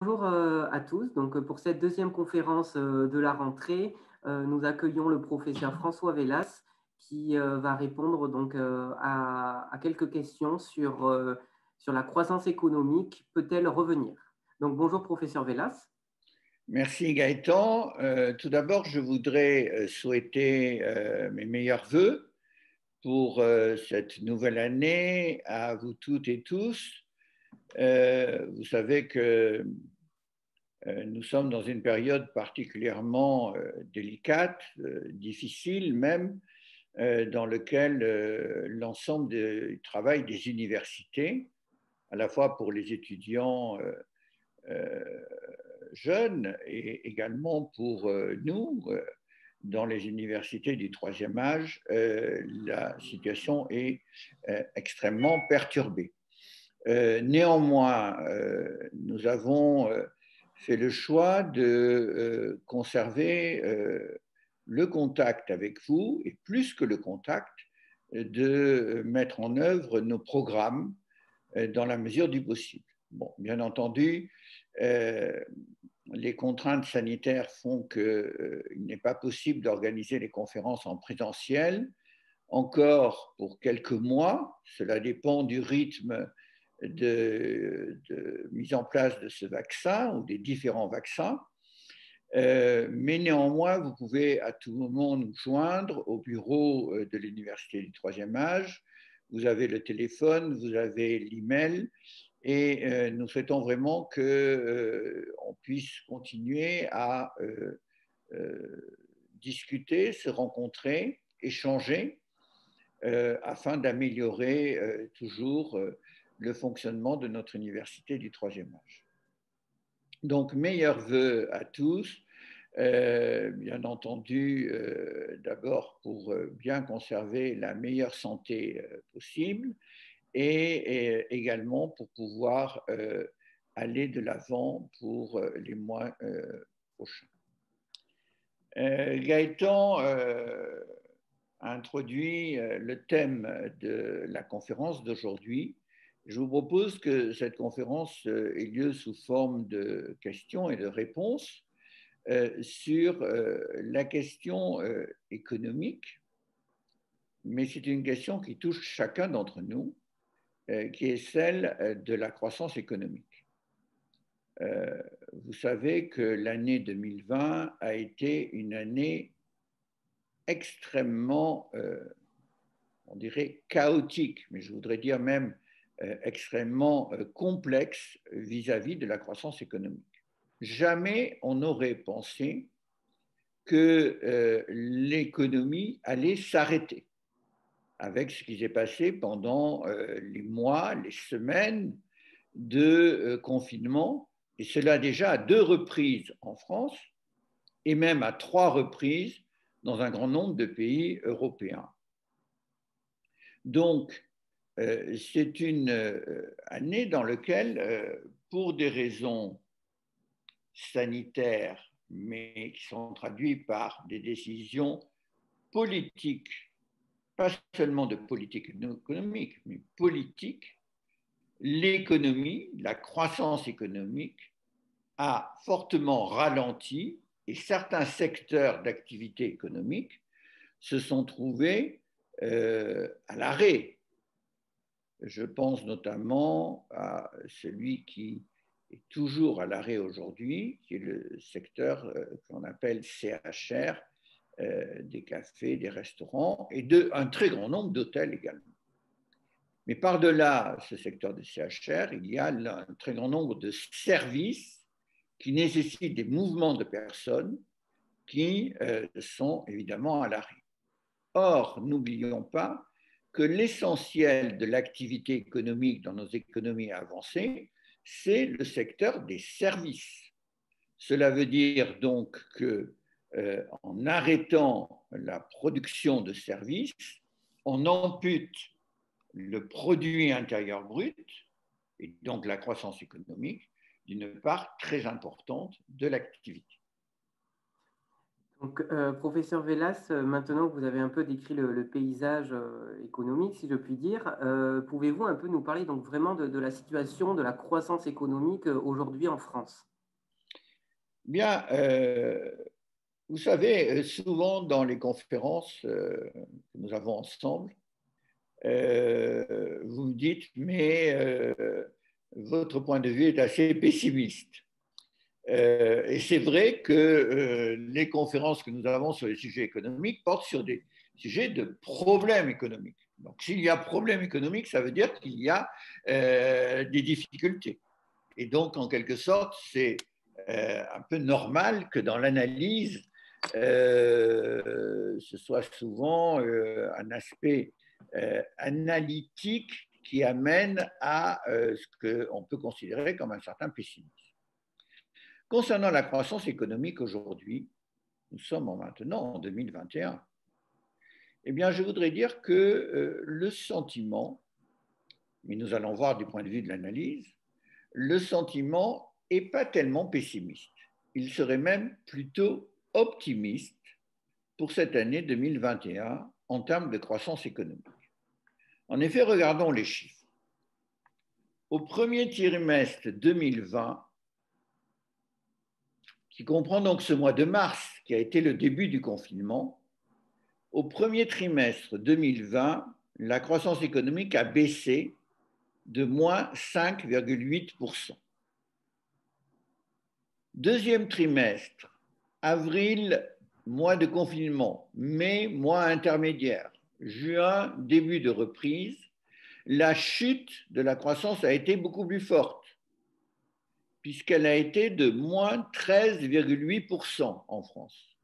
Bonjour à tous. Donc, pour cette deuxième conférence de la rentrée, nous accueillons le professeur François Vellas qui va répondre donc, à quelques questions sur la croissance économique. Peut-elle revenir? Donc, bonjour professeur Vellas. Merci Gaëtan. Tout d'abord, je voudrais souhaiter mes meilleurs voeux pour cette nouvelle année à vous toutes et tous. Vous savez que nous sommes dans une période particulièrement délicate, difficile même, dans laquelle l'ensemble du travail des universités, à la fois pour les étudiants euh, jeunes et également pour nous, dans les universités du troisième âge, la situation est extrêmement perturbée. Néanmoins, nous avons fait le choix de conserver le contact avec vous et plus que le contact, de mettre en œuvre nos programmes dans la mesure du possible. Bon, bien entendu, les contraintes sanitaires font qu'il n'est pas possible d'organiser les conférences en présentiel encore pour quelques mois. Cela dépend du rythme de mise en place de ce vaccin ou des différents vaccins. Mais néanmoins, vous pouvez à tout moment nous joindre au bureau de l'Université du troisième âge. Vous avez le téléphone, vous avez l'email et nous souhaitons vraiment qu'on puisse continuer à discuter, se rencontrer, échanger afin d'améliorer toujours le fonctionnement de notre université du troisième âge. Donc, meilleurs vœux à tous. Bien entendu, d'abord pour bien conserver la meilleure santé possible et également pour pouvoir aller de l'avant pour les mois prochains. Gaëtan a introduit le thème de la conférence d'aujourd'hui. Je vous propose que cette conférence ait lieu sous forme de questions et de réponses sur la question économique, mais c'est une question qui touche chacun d'entre nous, qui est celle de la croissance économique. Vous savez que l'année 2020 a été une année extrêmement, on dirait, chaotique, mais je voudrais dire même extrêmement complexe vis-à-vis de la croissance économique. Jamais on n'aurait pensé que l'économie allait s'arrêter avec ce qui s'est passé pendant les mois, les semaines de confinement, et cela déjà à 2 reprises en France et même à 3 reprises dans un grand nombre de pays européens. Donc, c'est une année dans laquelle, pour des raisons sanitaires, mais qui sont traduites par des décisions politiques, pas seulement de politique économique, mais politique, l'économie, la croissance économique a fortement ralenti et certains secteurs d'activité économique se sont trouvés à l'arrêt. Je pense notamment à celui qui est toujours à l'arrêt aujourd'hui, qui est le secteur qu'on appelle CHR, des cafés, des restaurants et un très grand nombre d'hôtels également. Mais par-delà ce secteur de CHR, il y a un très grand nombre de services qui nécessitent des mouvements de personnes qui sont évidemment à l'arrêt. Or, n'oublions pas que l'essentiel de l'activité économique dans nos économies avancées, c'est le secteur des services. Cela veut dire donc que en arrêtant la production de services, on ampute le produit intérieur brut et donc la croissance économique d'une part très importante de l'activité. Donc, professeur Vélas, maintenant que vous avez un peu décrit le paysage économique, si je puis dire, pouvez-vous un peu nous parler donc vraiment de la situation de la croissance économique aujourd'hui en France? Bien, vous savez, souvent dans les conférences que nous avons ensemble, vous me dites, mais votre point de vue est assez pessimiste. Et c'est vrai que les conférences que nous avons sur les sujets économiques portent sur des sujets de problèmes économiques. Donc, s'il y a problème économique, ça veut dire qu'il y a des difficultés. Et donc, en quelque sorte, c'est un peu normal que dans l'analyse, ce soit souvent un aspect analytique qui amène à ce qu'on peut considérer comme un certain pessimisme. Concernant la croissance économique aujourd'hui, nous sommes maintenant en 2021, eh bien, je voudrais dire que le sentiment, mais nous allons voir du point de vue de l'analyse, le sentiment n'est pas tellement pessimiste. Il serait même plutôt optimiste pour cette année 2021 en termes de croissance économique. En effet, regardons les chiffres. Au premier trimestre 2020, qui comprend donc ce mois de mars, qui a été le début du confinement, au premier trimestre 2020, la croissance économique a baissé de moins 5,8%. Deuxième trimestre, avril, mois de confinement, mai, mois intermédiaire, juin, début de reprise, la chute de la croissance a été beaucoup plus forte, puisqu'elle a été de moins 13,8% en France.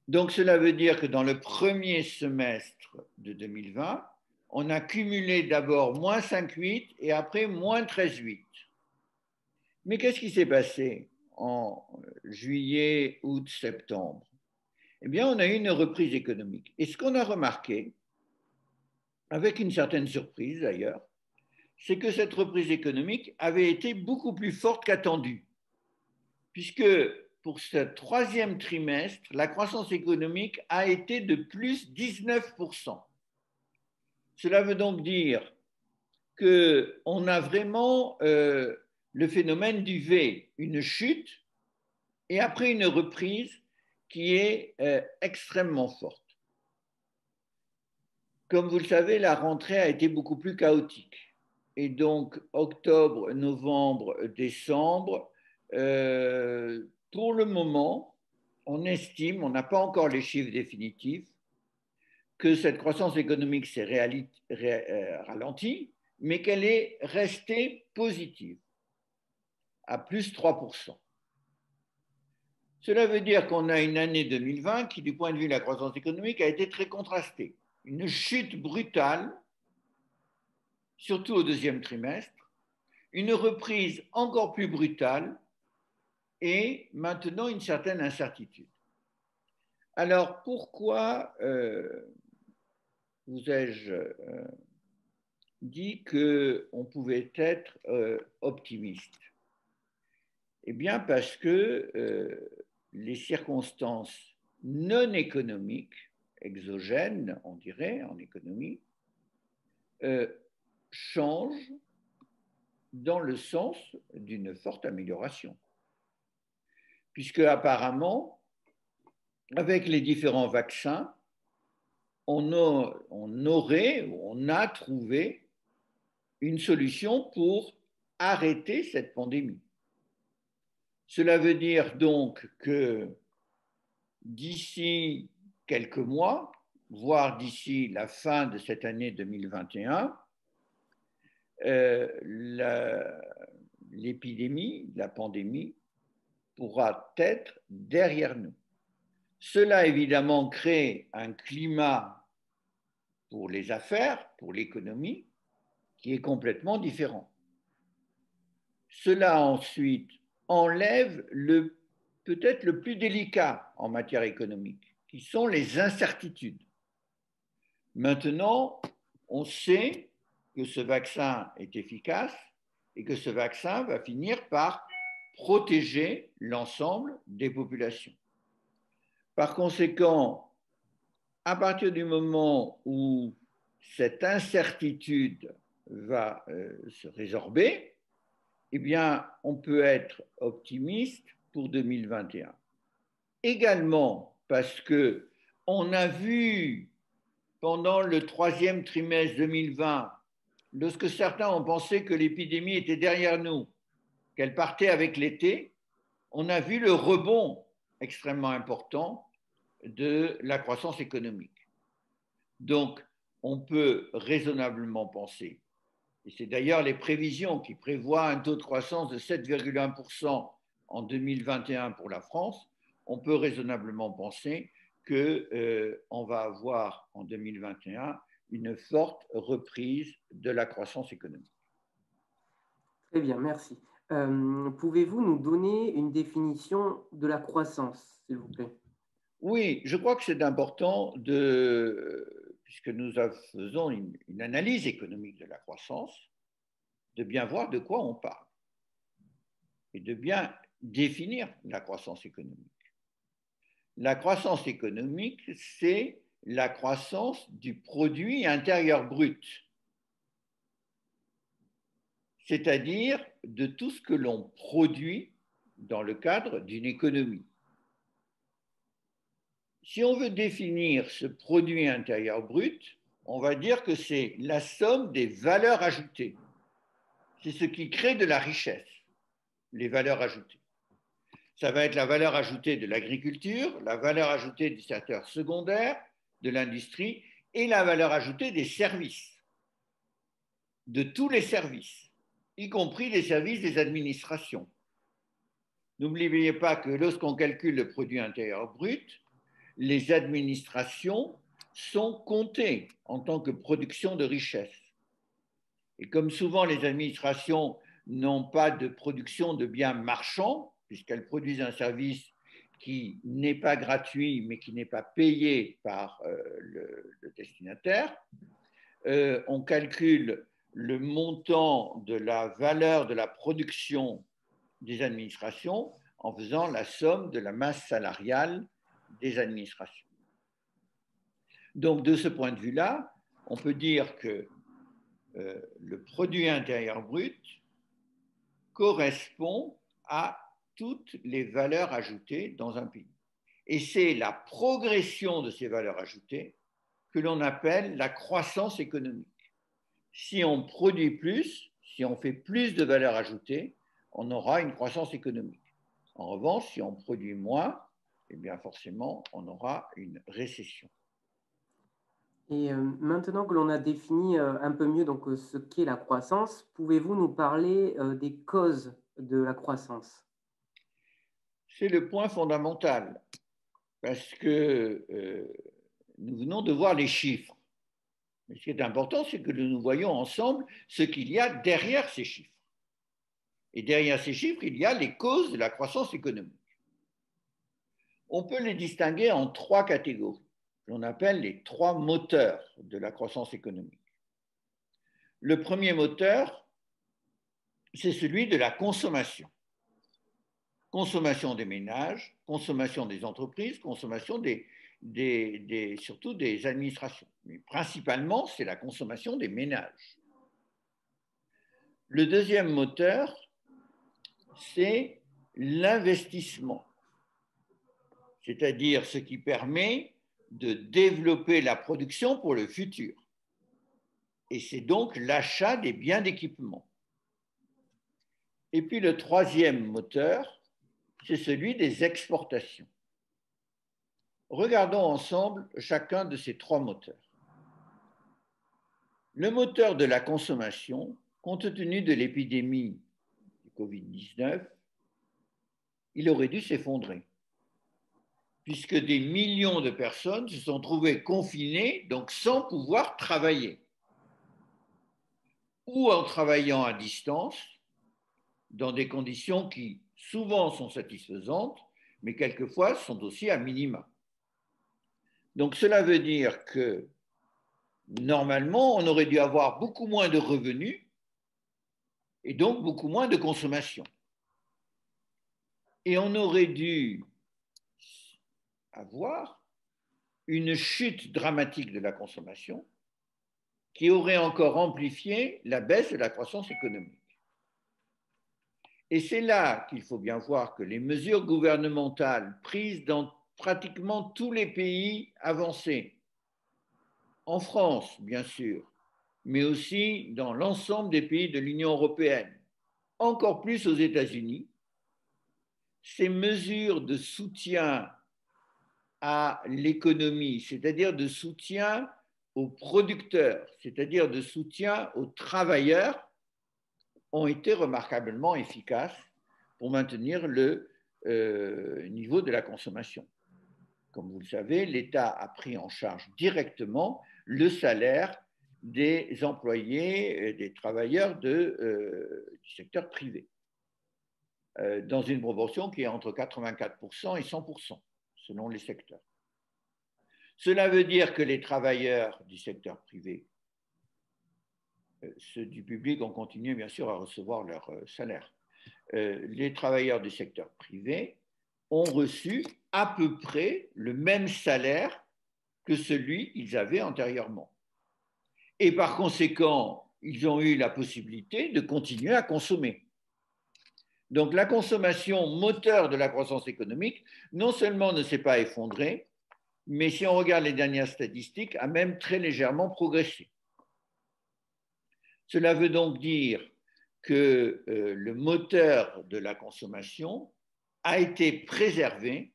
Donc cela veut dire que dans le premier semestre de 2020, on a cumulé d'abord moins 5,8 et après moins 13,8. Mais qu'est-ce qui s'est passé en juillet, août, septembre? Eh bien, on a eu une reprise économique. Et ce qu'on a remarqué, avec une certaine surprise d'ailleurs, c'est que cette reprise économique avait été beaucoup plus forte qu'attendue, puisque pour ce troisième trimestre, la croissance économique a été de plus 19%. Cela veut donc dire qu'on a vraiment le phénomène du V, une chute, et après une reprise qui est extrêmement forte. Comme vous le savez, la rentrée a été beaucoup plus chaotique. Et donc, octobre, novembre, décembre, pour le moment, on estime, on n'a pas encore les chiffres définitifs, que cette croissance économique s'est ralentie, mais qu'elle est restée positive, à plus 3%. Cela veut dire qu'on a une année 2020 qui, du point de vue de la croissance économique, a été très contrastée. Une chute brutale, surtout au deuxième trimestre, une reprise encore plus brutale et maintenant une certaine incertitude. Alors pourquoi vous ai-je dit qu'on pouvait être optimiste? Eh bien parce que les circonstances non économiques, exogènes, on dirait, en économie, changent dans le sens d'une forte amélioration. Puisque apparemment, avec les différents vaccins, on a trouvé une solution pour arrêter cette pandémie. Cela veut dire donc que d'ici quelques mois, voire d'ici la fin de cette année 2021, l'épidémie, la pandémie, pourra être derrière nous. Cela, évidemment, crée un climat pour les affaires, pour l'économie, qui est complètement différent. Cela, ensuite, enlève peut-être le plus délicat en matière économique, qui sont les incertitudes. Maintenant, on sait que ce vaccin est efficace et que ce vaccin va finir par protéger l'ensemble des populations. Par conséquent, à partir du moment où cette incertitude va se résorber, eh bien, on peut être optimiste pour 2021. Également parce qu'on a vu pendant le troisième trimestre 2020, lorsque certains ont pensé que l'épidémie était derrière nous, qu'elle partait avec l'été, on a vu le rebond extrêmement important de la croissance économique. Donc, on peut raisonnablement penser, et c'est d'ailleurs les prévisions qui prévoient un taux de croissance de 7,1% en 2021 pour la France, on peut raisonnablement penser qu'on va avoir en 2021 une forte reprise de la croissance économique. Très bien, merci. Pouvez-vous nous donner une définition de la croissance, s'il vous plaît? Oui, je crois que c'est important, puisque nous faisons une analyse économique de la croissance, de bien voir de quoi on parle et de bien définir la croissance économique. La croissance économique, c'est la croissance du produit intérieur brut, c'est-à-dire de tout ce que l'on produit dans le cadre d'une économie. Si on veut définir ce produit intérieur brut, on va dire que c'est la somme des valeurs ajoutées. C'est ce qui crée de la richesse, les valeurs ajoutées. Ça va être la valeur ajoutée de l'agriculture, la valeur ajoutée du secteur secondaire, de l'industrie et la valeur ajoutée des services, de tous les services, y compris les services des administrations. N'oubliez pas que lorsqu'on calcule le produit intérieur brut, les administrations sont comptées en tant que production de richesse. Et comme souvent les administrations n'ont pas de production de biens marchands, puisqu'elles produisent un service qui n'est pas gratuit, mais qui n'est pas payé par le destinataire, on calcule le montant de la valeur de la production des administrations en faisant la somme de la masse salariale des administrations. Donc, de ce point de vue-là, on peut dire que le produit intérieur brut correspond à toutes les valeurs ajoutées dans un pays. Et c'est la progression de ces valeurs ajoutées que l'on appelle la croissance économique. Si on produit plus, si on fait plus de valeurs ajoutées, on aura une croissance économique. En revanche, si on produit moins, eh bien forcément, on aura une récession. Et maintenant que l'on a défini un peu mieux donc, ce qu'est la croissance, pouvez-vous nous parler des causes de la croissance? C'est le point fondamental, parce que nous venons de voir les chiffres. Mais ce qui est important, c'est que nous voyons ensemble ce qu'il y a derrière ces chiffres. Et derrière ces chiffres, il y a les causes de la croissance économique. On peut les distinguer en trois catégories, qu'on appelle les trois moteurs de la croissance économique. Le premier moteur, c'est celui de la consommation. Consommation des ménages, consommation des entreprises, consommation surtout des administrations. Mais principalement, c'est la consommation des ménages. Le deuxième moteur, c'est l'investissement, c'est-à-dire ce qui permet de développer la production pour le futur. Et c'est donc l'achat des biens d'équipement. Et puis le troisième moteur, c'est celui des exportations. Regardons ensemble chacun de ces trois moteurs. Le moteur de la consommation, compte tenu de l'épidémie du Covid-19, il aurait dû s'effondrer, puisque des millions de personnes se sont trouvées confinées, donc sans pouvoir travailler, ou en travaillant à distance, dans des conditions qui souvent sont satisfaisantes, mais quelquefois sont aussi à minima. Donc cela veut dire que normalement, on aurait dû avoir beaucoup moins de revenus et donc beaucoup moins de consommation. Et on aurait dû avoir une chute dramatique de la consommation qui aurait encore amplifié la baisse de la croissance économique. Et c'est là qu'il faut bien voir que les mesures gouvernementales prises dans pratiquement tous les pays avancés, en France bien sûr, mais aussi dans l'ensemble des pays de l'Union européenne, encore plus aux États-Unis, ces mesures de soutien à l'économie, c'est-à-dire de soutien aux producteurs, c'est-à-dire de soutien aux travailleurs, ont été remarquablement efficaces pour maintenir le niveau de la consommation. Comme vous le savez, l'État a pris en charge directement le salaire des employés, des travailleurs du secteur privé, dans une proportion qui est entre 84% et 100%, selon les secteurs. Cela veut dire que les travailleurs du secteur privé, ceux du public ont continué bien sûr à recevoir leur salaire. Les travailleurs du secteur privé ont reçu à peu près le même salaire que celui qu'ils avaient antérieurement. Et par conséquent, ils ont eu la possibilité de continuer à consommer. Donc la consommation, moteur de la croissance économique, non seulement ne s'est pas effondrée, mais si on regarde les dernières statistiques, a même très légèrement progressé. Cela veut donc dire que le moteur de la consommation a été préservé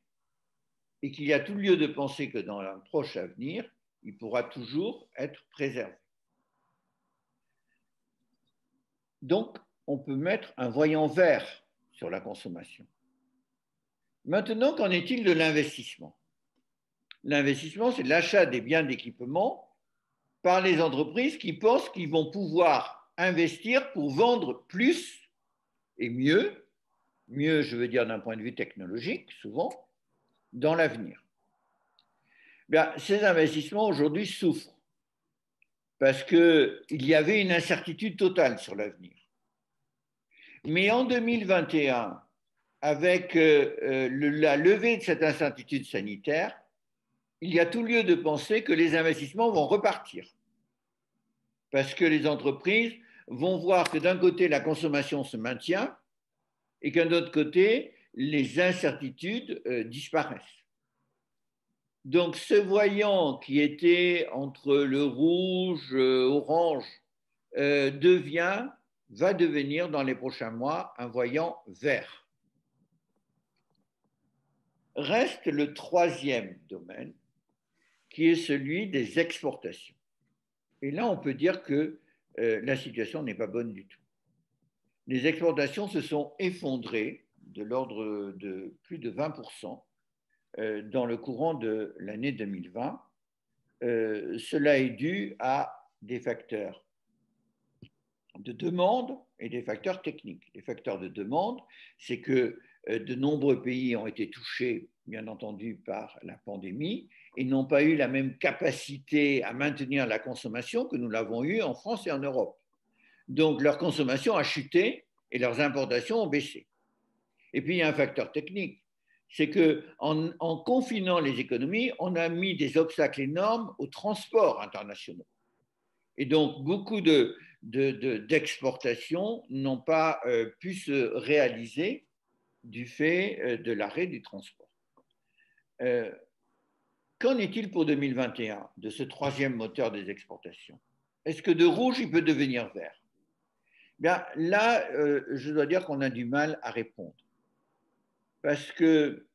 et qu'il y a tout lieu de penser que dans un proche avenir, il pourra toujours être préservé. Donc, on peut mettre un voyant vert sur la consommation. Maintenant, qu'en est-il de l'investissement? L'investissement, c'est l'achat des biens d'équipement par les entreprises qui pensent qu'ils vont pouvoir investir pour vendre plus et mieux, mieux je veux dire d'un point de vue technologique, souvent, dans l'avenir. Bien, ces investissements aujourd'hui souffrent parce qu'il y avait une incertitude totale sur l'avenir. Mais en 2021, avec la levée de cette incertitude sanitaire, il y a tout lieu de penser que les investissements vont repartir. Parce que les entreprises vont voir que d'un côté, la consommation se maintient et qu'un autre côté, les incertitudes disparaissent. Donc, ce voyant qui était entre le rouge, orange, va devenir dans les prochains mois un voyant vert. Reste le troisième domaine, qui est celui des exportations. Et là, on peut dire que la situation n'est pas bonne du tout. Les exportations se sont effondrées de l'ordre de plus de 20% dans le courant de l'année 2020. Cela est dû à des facteurs de demande et des facteurs techniques. Les facteurs de demande, c'est que de nombreux pays ont été touchés, bien entendu, par la pandémie et n'ont pas eu la même capacité à maintenir la consommation que nous l'avons eue en France et en Europe. Donc, leur consommation a chuté et leurs importations ont baissé. Et puis, il y a un facteur technique, c'est qu'en confinant les économies, on a mis des obstacles énormes aux transports internationaux. Et donc, beaucoup d'exportations n'ont pas pu se réaliser du fait de l'arrêt du transport. Qu'en est-il pour 2021 de ce troisième moteur des exportations? Est-ce que de rouge, il peut devenir vert? Bien, là, je dois dire qu'on a du mal à répondre. Parce que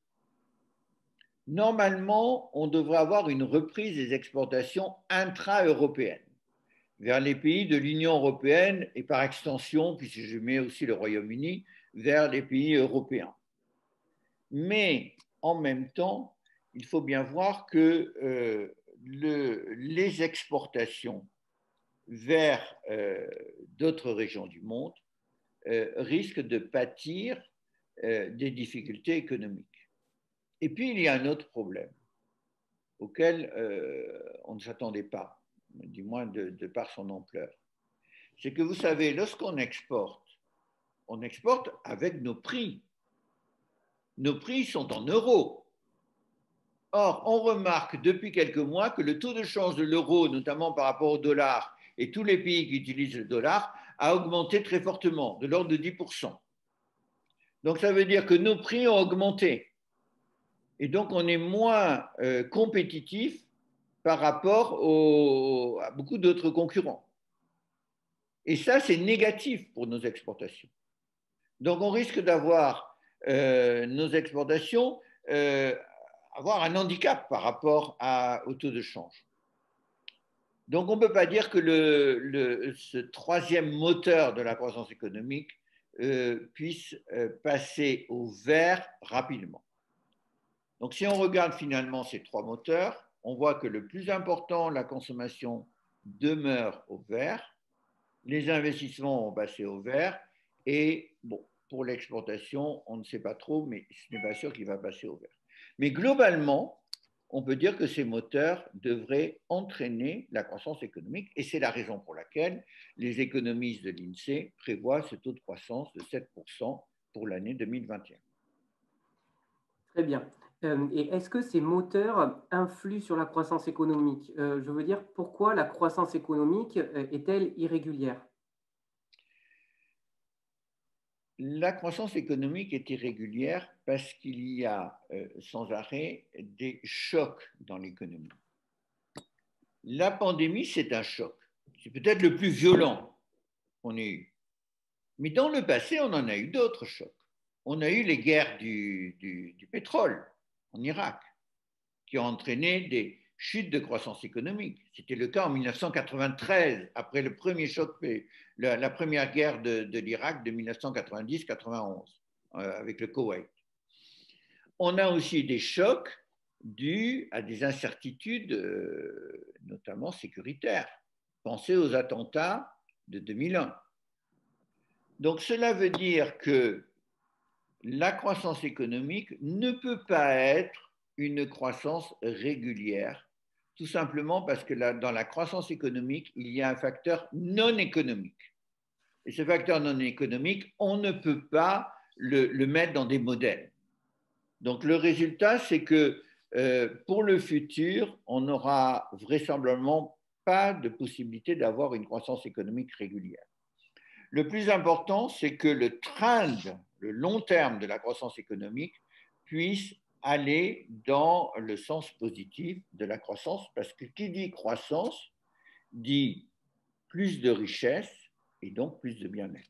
normalement, on devrait avoir une reprise des exportations intra-européennes vers les pays de l'Union européenne et par extension, puisque je mets aussi le Royaume-Uni, vers les pays européens. Mais en même temps, il faut bien voir que les exportations vers d'autres régions du monde risquent de pâtir des difficultés économiques. Et puis, il y a un autre problème auquel on ne s'attendait pas, du moins de par son ampleur. C'est que vous savez, lorsqu'on exporte, on exporte avec nos prix. nos prix sont en euros. Or, on remarque depuis quelques mois que le taux de change de l'euro, notamment par rapport au dollar, et tous les pays qui utilisent le dollar, a augmenté très fortement, de l'ordre de 10%. Donc, ça veut dire que nos prix ont augmenté. Et donc, on est moins compétitif par rapport à beaucoup d'autres concurrents. Et ça, c'est négatif pour nos exportations. Donc, on risque d'avoir nos exportations avoir un handicap par rapport au taux de change. Donc, on ne peut pas dire que ce troisième moteur de la croissance économique puisse passer au vert rapidement. Donc, si on regarde finalement ces trois moteurs, on voit que le plus important, la consommation, demeure au vert, les investissements ont passé au vert, et bon, pour l'exportation, on ne sait pas trop, mais ce n'est pas sûr qu'il va passer au vert. Mais globalement, on peut dire que ces moteurs devraient entraîner la croissance économique, et c'est la raison pour laquelle les économistes de l'INSEE prévoient ce taux de croissance de 7% pour l'année 2021. Très bien. Et est-ce que ces moteurs influent sur la croissance économique? Je veux dire, pourquoi la croissance économique est-elle irrégulière? La croissance économique est irrégulière parce qu'il y a sans arrêt des chocs dans l'économie. La pandémie, c'est un choc. C'est peut-être le plus violent qu'on ait eu. Mais dans le passé, on en a eu d'autres chocs. On a eu les guerres du pétrole en Irak, qui ont entraîné des chutes de croissance économique. C'était le cas en 1993, après le premier choc, la première guerre de l'Irak de 1990-91, avec le Koweït. On a aussi des chocs dus à des incertitudes, notamment sécuritaires. Pensez aux attentats de 2001. Donc cela veut dire que la croissance économique ne peut pas être une croissance régulière, tout simplement parce que dans la croissance économique, il y a un facteur non économique. Et ce facteur non économique, on ne peut pas le mettre dans des modèles. Donc le résultat, c'est que pour le futur, on n'aura vraisemblablement pas de possibilité d'avoir une croissance économique régulière. Le plus important, c'est que le trend, le long terme de la croissance économique puisse aller dans le sens positif de la croissance, parce que qui dit croissance dit plus de richesse et donc plus de bien-être.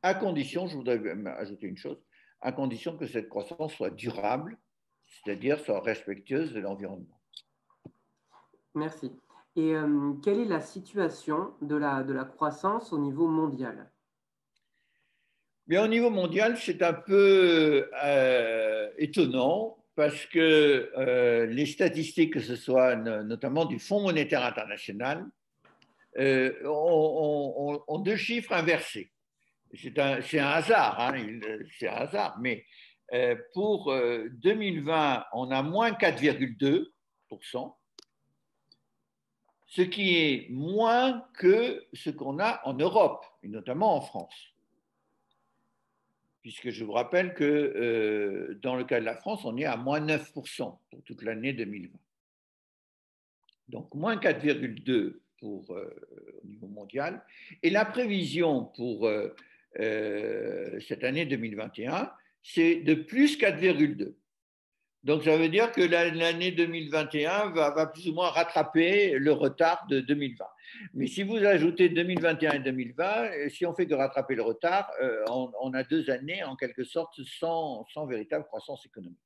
À condition, je voudrais ajouter une chose, à condition que cette croissance soit durable, c'est-à-dire soit respectueuse de l'environnement. Merci. Et quelle est la situation de la croissance au niveau mondial? Mais au niveau mondial, c'est un peu étonnant parce que les statistiques, que ce soit notamment du Fonds monétaire international, ont deux chiffres inversés. C'est un hasard, hein, c'est un hasard, mais pour 2020, on a moins 4,2%, ce qui est moins que ce qu'on a en Europe, et notamment en France. Puisque je vous rappelle que dans le cas de la France, on est à moins 9% pour toute l'année 2020. Donc, moins 4,2 au niveau mondial. Et la prévision pour cette année 2021, c'est de plus 4,2. Donc, ça veut dire que l'année 2021 va plus ou moins rattraper le retard de 2020. Mais si vous ajoutez 2021 et 2020, si on fait que rattraper le retard, on a 2 années en quelque sorte sans véritable croissance économique.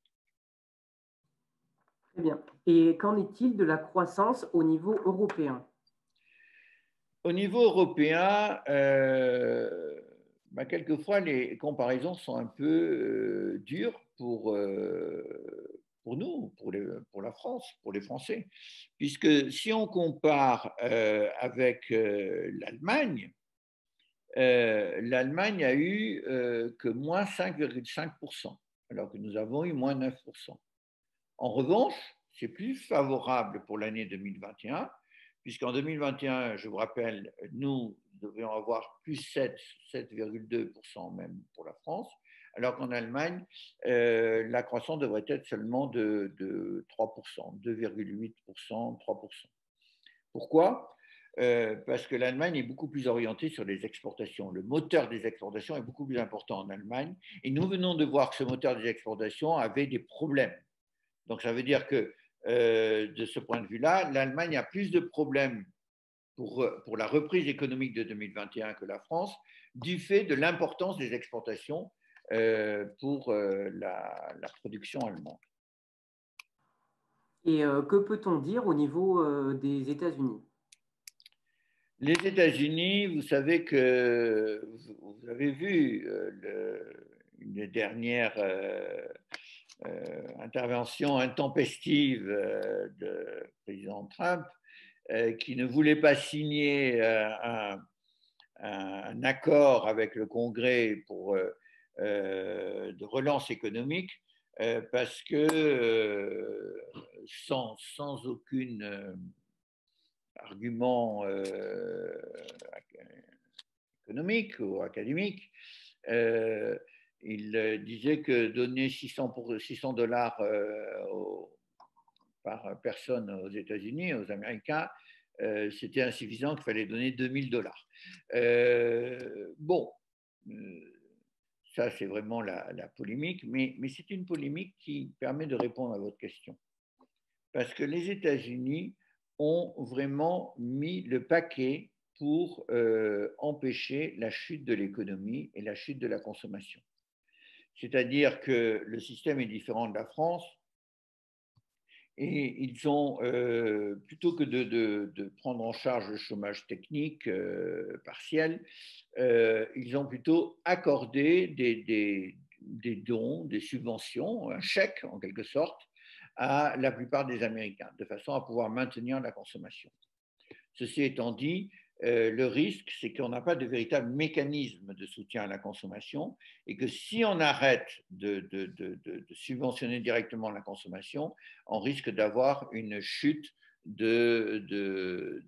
Très bien. Et qu'en est-il de la croissance au niveau européen? Au niveau européen, quelquefois les comparaisons sont un peu dures pour nous, pour la France, pour les Français. Puisque si on compare avec l'Allemagne, l'Allemagne a eu que moins 5,5%, alors que nous avons eu moins 9%. En revanche, c'est plus favorable pour l'année 2021, puisqu'en 2021, je vous rappelle, nous devions avoir plus 7,2% même pour la France, alors qu'en Allemagne, la croissance devrait être seulement de 3%, 2,8%, 3%. Pourquoi ? Parce que l'Allemagne est beaucoup plus orientée sur les exportations. Le moteur des exportations est beaucoup plus important en Allemagne. Et nous venons de voir que ce moteur des exportations avait des problèmes. Donc ça veut dire que de ce point de vue-là, l'Allemagne a plus de problèmes pour la reprise économique de 2021 que la France, du fait de l'importance des exportations pour la production allemande. Et que peut-on dire au niveau des États-Unis? Les États-Unis, vous savez que vous avez vu une dernière intervention intempestive de président Trump qui ne voulait pas signer un accord avec le Congrès de relance économique parce que sans aucun argument économique ou académique, il disait que donner $600 par personne aux États-Unis, aux Américains, c'était insuffisant, qu'il fallait donner $2000. Bon, ça c'est vraiment la polémique, mais c'est une polémique qui permet de répondre à votre question. Parce que les États-Unis ont vraiment mis le paquet pour empêcher la chute de l'économie et la chute de la consommation. C'est-à-dire que le système est différent de la France et ils ont, plutôt que de prendre en charge le chômage technique partiel, ils ont plutôt accordé des dons, des subventions, un chèque en quelque sorte, à la plupart des Américains, de façon à pouvoir maintenir la consommation. Ceci étant dit, le risque, c'est qu'on n'a pas de véritable mécanisme de soutien à la consommation et que si on arrête de subventionner directement la consommation, on risque d'avoir une chute de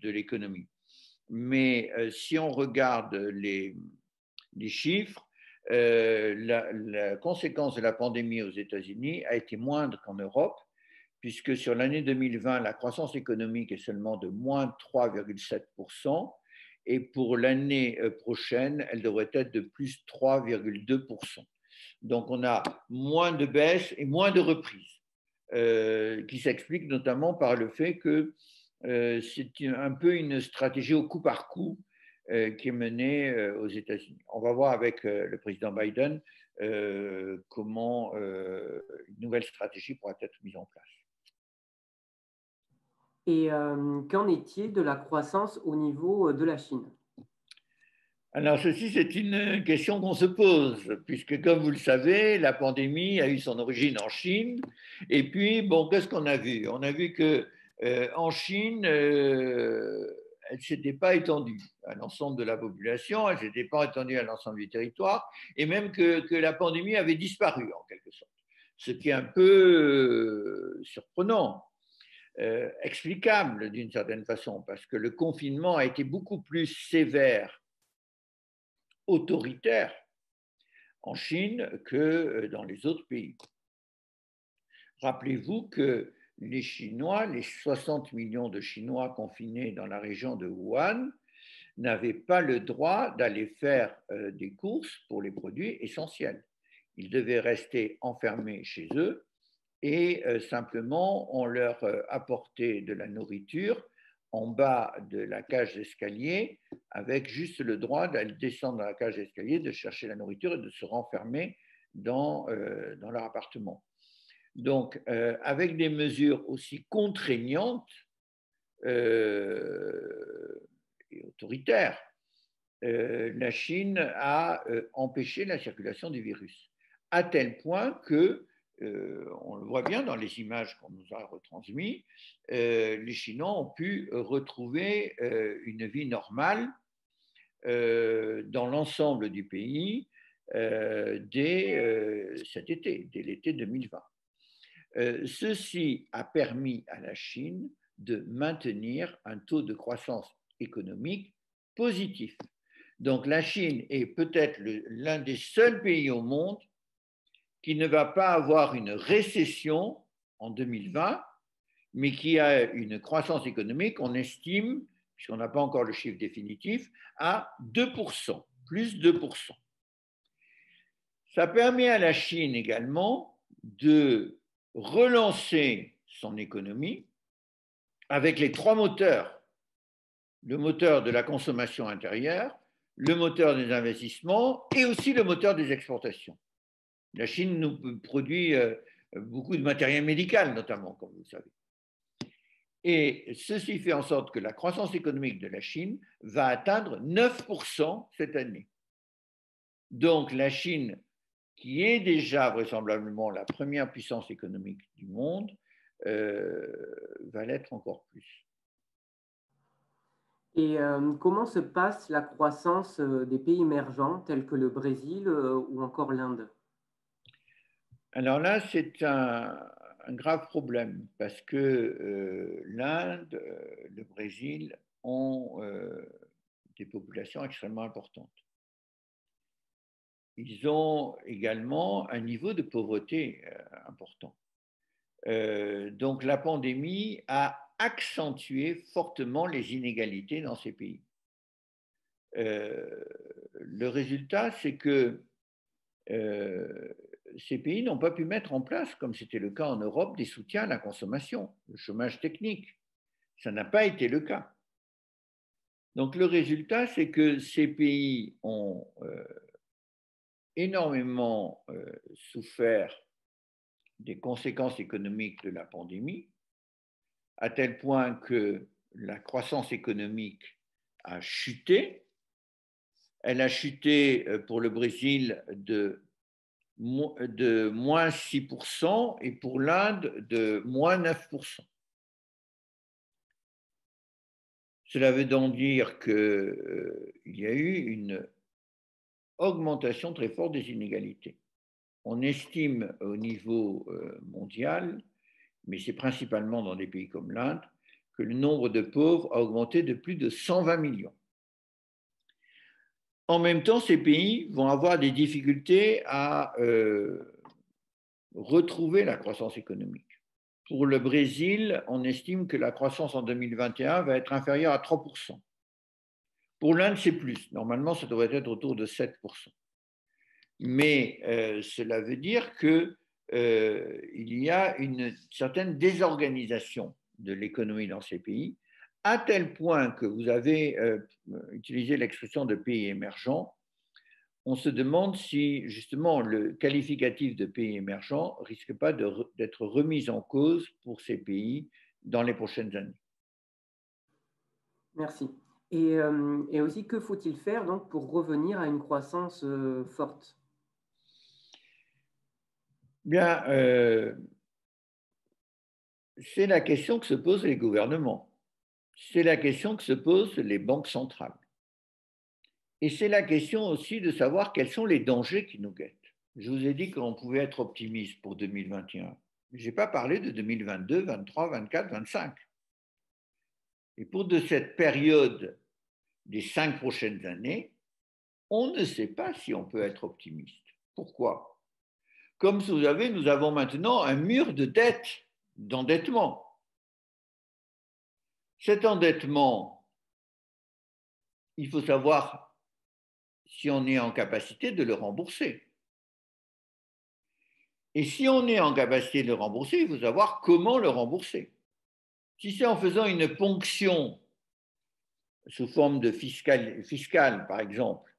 l'économie. Mais si on regarde les chiffres, la conséquence de la pandémie aux États-Unis a été moindre qu'en Europe, puisque sur l'année 2020, la croissance économique est seulement de moins 3,7%, et pour l'année prochaine, elle devrait être de plus 3,2%. Donc on a moins de baisse et moins de reprise, qui s'explique notamment par le fait que c'est un peu une stratégie au coup par coup qui est menée aux États-Unis. On va voir avec le président Biden comment une nouvelle stratégie pourra être mise en place. Et qu'en est-il de la croissance au niveau de la Chine? Alors, ceci, c'est une question qu'on se pose, puisque, comme vous le savez, la pandémie a eu son origine en Chine. Et puis, bon, qu'est-ce qu'on a vu? On a vu qu'en Chine, elle ne s'était pas étendue à l'ensemble de la population, elle ne s'était pas étendue à l'ensemble du territoire, et même que la pandémie avait disparu, en quelque sorte. Ce qui est un peu surprenant. Explicable d'une certaine façon, parce que le confinement a été beaucoup plus sévère, autoritaire en Chine que dans les autres pays. Rappelez-vous que les Chinois, les 60 millions de Chinois confinés dans la région de Wuhan, n'avaient pas le droit d'aller faire des courses pour les produits essentiels. Ils devaient rester enfermés chez eux et simplement on leur apportait de la nourriture en bas de la cage d'escalier avec juste le droit d'aller descendre dans la cage d'escalier, de chercher la nourriture et de se renfermer dans leur appartement. Donc, avec des mesures aussi contraignantes et autoritaires, la Chine a empêché la circulation du virus, à tel point que on le voit bien dans les images qu'on nous a retransmises, les Chinois ont pu retrouver une vie normale dans l'ensemble du pays dès cet été, dès l'été 2020. Ceci a permis à la Chine de maintenir un taux de croissance économique positif. Donc la Chine est peut-être l'un des seuls pays au monde qui ne va pas avoir une récession en 2020, mais qui a une croissance économique, on estime, puisqu'on n'a pas encore le chiffre définitif, à 2%, plus 2%. Ça permet à la Chine également de relancer son économie avec les trois moteurs. Le moteur de la consommation intérieure, le moteur des investissements et aussi le moteur des exportations. La Chine nous produit beaucoup de matériel médical, notamment, comme vous le savez. Et ceci fait en sorte que la croissance économique de la Chine va atteindre 9% cette année. Donc la Chine, qui est déjà vraisemblablement la première puissance économique du monde, va l'être encore plus. Et comment se passe la croissance des pays émergents tels que le Brésil ou encore l'Inde? Alors là, c'est un grave problème parce que l'Inde, le Brésil ont des populations extrêmement importantes. Ils ont également un niveau de pauvreté important. Donc la pandémie a accentué fortement les inégalités dans ces pays. Le résultat, c'est que ces pays n'ont pas pu mettre en place, comme c'était le cas en Europe, des soutiens à la consommation, le chômage technique. Ça n'a pas été le cas. Donc le résultat, c'est que ces pays ont énormément souffert des conséquences économiques de la pandémie, à tel point que la croissance économique a chuté. Elle a chuté pour le Brésil de moins 6% et pour l'Inde de moins 9%. Cela veut donc dire qu'il y a eu une augmentation très forte des inégalités. On estime au niveau mondial, mais c'est principalement dans des pays comme l'Inde, que le nombre de pauvres a augmenté de plus de 120 millions. En même temps, ces pays vont avoir des difficultés à retrouver la croissance économique. Pour le Brésil, on estime que la croissance en 2021 va être inférieure à 3%. Pour l'Inde, c'est plus. Normalement, ça devrait être autour de 7%. Mais cela veut dire qu'il y a une certaine désorganisation de l'économie dans ces pays, à tel point que vous avez utilisé l'expression de pays émergents. On se demande si justement le qualificatif de pays émergent ne risque pas d'être remis en cause pour ces pays dans les prochaines années. Merci. Et aussi, que faut-il faire donc pour revenir à une croissance forte? Bien, c'est la question que se posent les gouvernements. C'est la question que se posent les banques centrales. Et c'est la question aussi de savoir quels sont les dangers qui nous guettent. Je vous ai dit qu'on pouvait être optimiste pour 2021. Je n'ai pas parlé de 2022, 2023, 2024, 2025. Et pour de cette période des 5 prochaines années, on ne sait pas si on peut être optimiste. Pourquoi? Comme vous savez, nous avons maintenant un mur de dette, d'endettement. Cet endettement, il faut savoir si on est en capacité de le rembourser. Et si on est en capacité de le rembourser, il faut savoir comment le rembourser. Si c'est en faisant une ponction sous forme de fiscale, par exemple,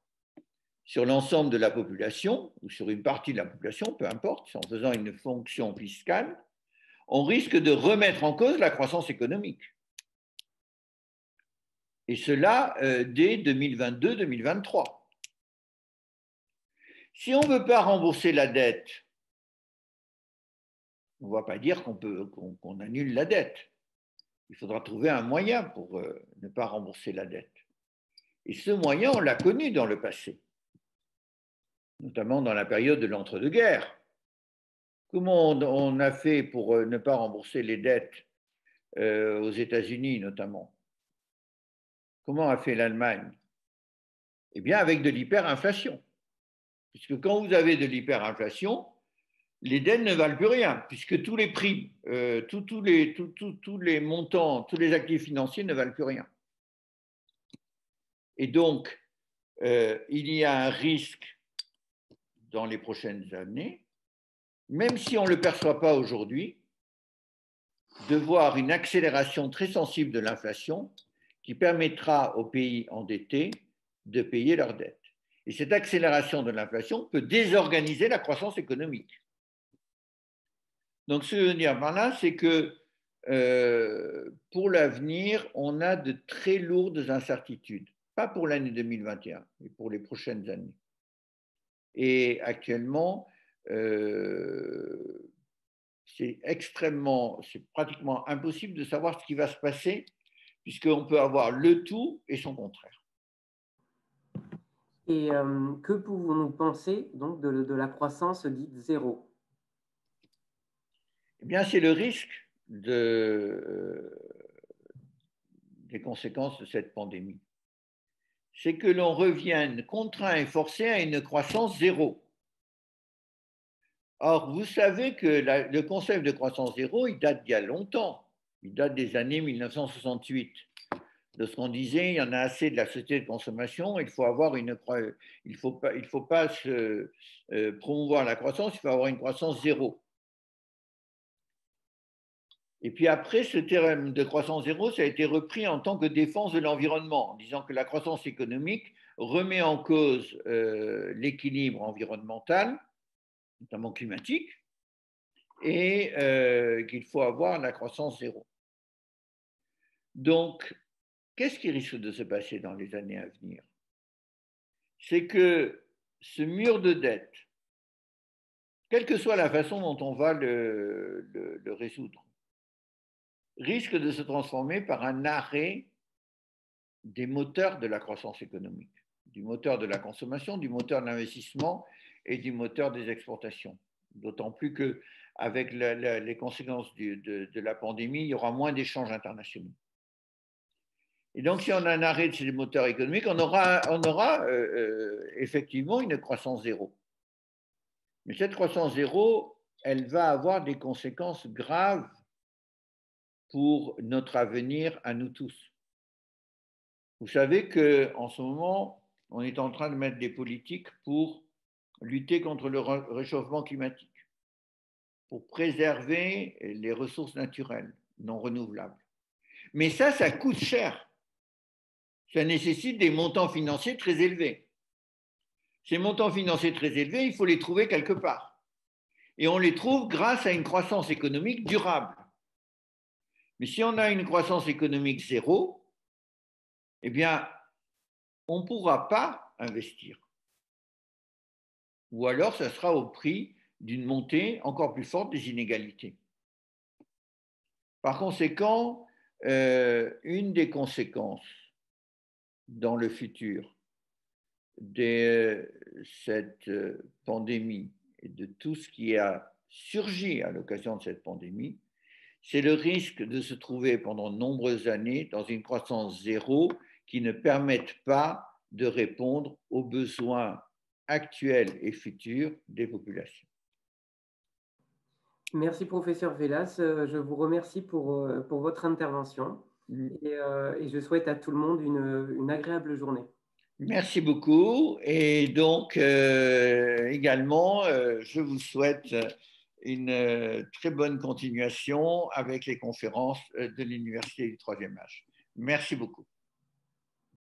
sur l'ensemble de la population, ou sur une partie de la population, peu importe, en faisant une fonction fiscale, on risque de remettre en cause la croissance économique. Et cela dès 2022-2023. Si on ne veut pas rembourser la dette, on ne va pas dire qu'on annule la dette. Il faudra trouver un moyen pour ne pas rembourser la dette. Et ce moyen, on l'a connu dans le passé, notamment dans la période de l'entre-deux-guerres. Comment on a fait pour ne pas rembourser les dettes aux États-Unis notamment. Comment a fait l'Allemagne? Eh bien, avec de l'hyperinflation. Puisque quand vous avez de l'hyperinflation, les dettes ne valent plus rien, puisque tous les prix, tous les montants, tous les actifs financiers ne valent plus rien. Et donc, il y a un risque dans les prochaines années, même si on ne le perçoit pas aujourd'hui, de voir une accélération très sensible de l'inflation qui permettra aux pays endettés de payer leurs dettes. Et cette accélération de l'inflation peut désorganiser la croissance économique. Donc, ce que je veux dire par là, c'est que pour l'avenir, on a de très lourdes incertitudes. Pas pour l'année 2021, mais pour les prochaines années. Et actuellement, c'est pratiquement impossible de savoir ce qui va se passer, puisqu'on peut avoir le tout et son contraire. Et que pouvons-nous penser donc de la croissance dite zéro? Eh bien, c'est le risque des conséquences de cette pandémie. C'est que l'on revienne contraint et forcé à une croissance zéro. Or, vous savez que le concept de croissance zéro, il date d'il y a longtemps. Il date des années 1968. De ce qu'on disait, il y en a assez de la société de consommation, il faut pas promouvoir la croissance, il faut avoir une croissance zéro. Et puis après, ce terme de croissance zéro, ça a été repris en tant que défense de l'environnement, en disant que la croissance économique remet en cause l'équilibre environnemental, notamment climatique, et qu'il faut avoir la croissance zéro. Donc, qu'est-ce qui risque de se passer dans les années à venir? C'est que ce mur de dette, quelle que soit la façon dont on va le résoudre, risque de se transformer par un arrêt des moteurs de la croissance économique, du moteur de la consommation, du moteur de l'investissement et du moteur des exportations. D'autant plus qu'avec les conséquences de la pandémie, il y aura moins d'échanges internationaux. Et donc, si on a un arrêt de ces moteurs économiques, on aura effectivement une croissance zéro. Mais cette croissance zéro, elle va avoir des conséquences graves pour notre avenir à nous tous. Vous savez qu'en ce moment, on est en train de mettre des politiques pour lutter contre le réchauffement climatique, pour préserver les ressources naturelles non renouvelables. Mais ça coûte cher. Ça nécessite des montants financiers très élevés. Ces montants financiers très élevés, il faut les trouver quelque part. Et on les trouve grâce à une croissance économique durable. Mais si on a une croissance économique zéro, eh bien, on ne pourra pas investir. Ou alors, ça sera au prix d'une montée encore plus forte des inégalités. Par conséquent, une des conséquences dans le futur de cette pandémie et de tout ce qui a surgi à l'occasion de cette pandémie, c'est le risque de se trouver pendant de nombreuses années dans une croissance zéro qui ne permette pas de répondre aux besoins actuels et futurs des populations. Merci, professeur Velas. Je vous remercie pour votre intervention et je souhaite à tout le monde une agréable journée. Merci beaucoup. Et donc, également, je vous souhaite une très bonne continuation avec les conférences de l'Université du Troisième Âge. Merci beaucoup.